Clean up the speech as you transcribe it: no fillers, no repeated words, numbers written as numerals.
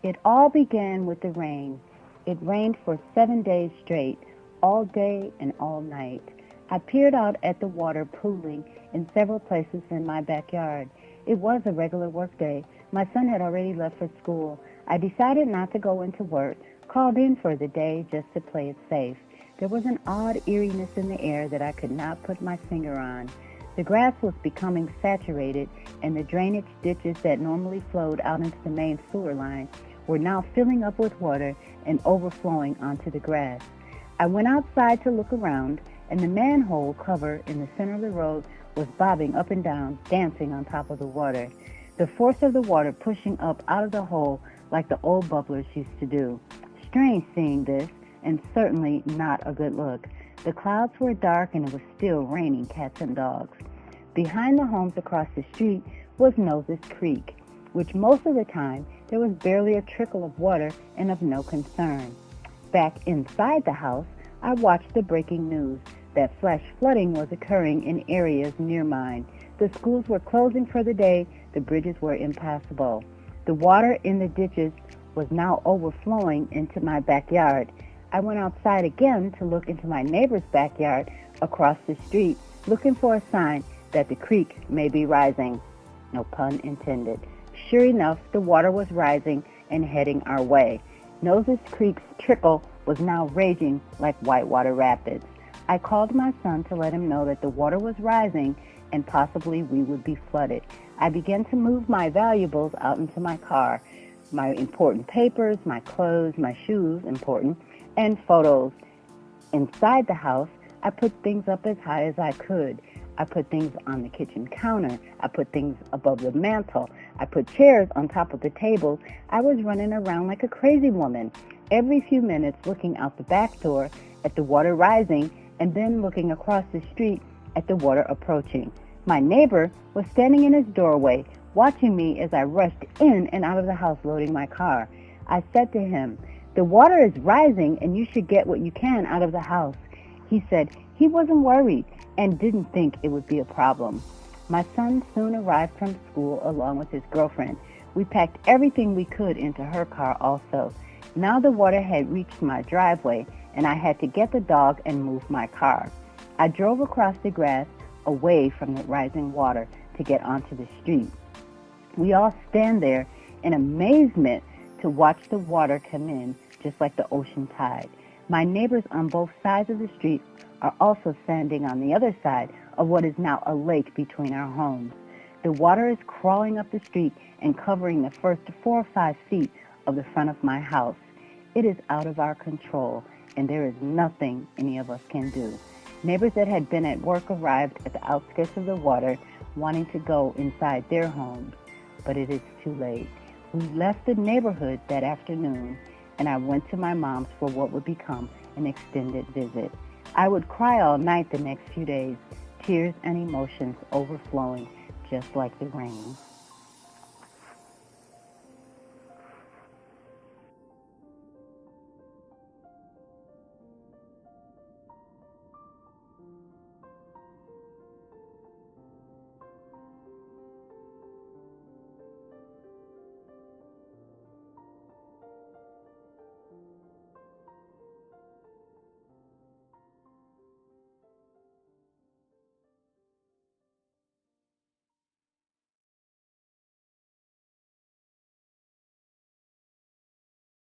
It all began with the rain. It rained for 7 days straight, all day and all night. I peered out at the water pooling in several places in my backyard. It was a regular work day. My son had already left for school. I decided not to go into work, called in for the day just to play it safe. There was an odd eeriness in the air that I could not put my finger on. The grass was becoming saturated, and the drainage ditches that normally flowed out into the main sewer line were now filling up with water and overflowing onto the grass. I went outside to look around, and the manhole cover in the center of the road was bobbing up and down, dancing on top of the water. The force of the water pushing up out of the hole like the old bubblers used to do. Strange seeing this, and certainly not a good look. The clouds were dark and it was still raining cats and dogs. Behind the homes across the street was Noses Creek, which most of the time there was barely a trickle of water and of no concern. Back inside the house, I watched the breaking news that flash flooding was occurring in areas near mine. The schools were closing for the day, the bridges were impassable. The water in the ditches was now overflowing into my backyard. I went outside again to look into my neighbor's backyard across the street, looking for a sign that the creek may be rising. No pun intended. Sure enough, the water was rising and heading our way. Noses Creek's trickle was now raging like whitewater rapids. I called my son to let him know that the water was rising and possibly we would be flooded. I began to move my valuables out into my car. My important papers, my clothes, my shoes, important, and photos. Inside the house, I put things up as high as I could. I put things on the kitchen counter. I put things above the mantel. I put chairs on top of the tables. I was running around like a crazy woman, every few minutes looking out the back door at the water rising and then looking across the street at the water approaching. My neighbor was standing in his doorway, watching me as I rushed in and out of the house loading my car. I said to him, "The water is rising and you should get what you can out of the house." He said he wasn't worried and didn't think it would be a problem. My son soon arrived from school along with his girlfriend. We packed everything we could into her car also. Now the water had reached my driveway and I had to get the dog and move my car. I drove across the grass away from the rising water to get onto the street. We all stand there in amazement to watch the water come in just like the ocean tide. My neighbors on both sides of the street are also standing on the other side of what is now a lake between our homes. The water is crawling up the street and covering the first 4 or 5 feet of the front of my house. It is out of our control, and there is nothing any of us can do. Neighbors that had been at work arrived at the outskirts of the water, wanting to go inside their homes, but it is too late. We left the neighborhood that afternoon, and I went to my mom's for what would become an extended visit. I would cry all night the next few days, tears and emotions overflowing just like the rain.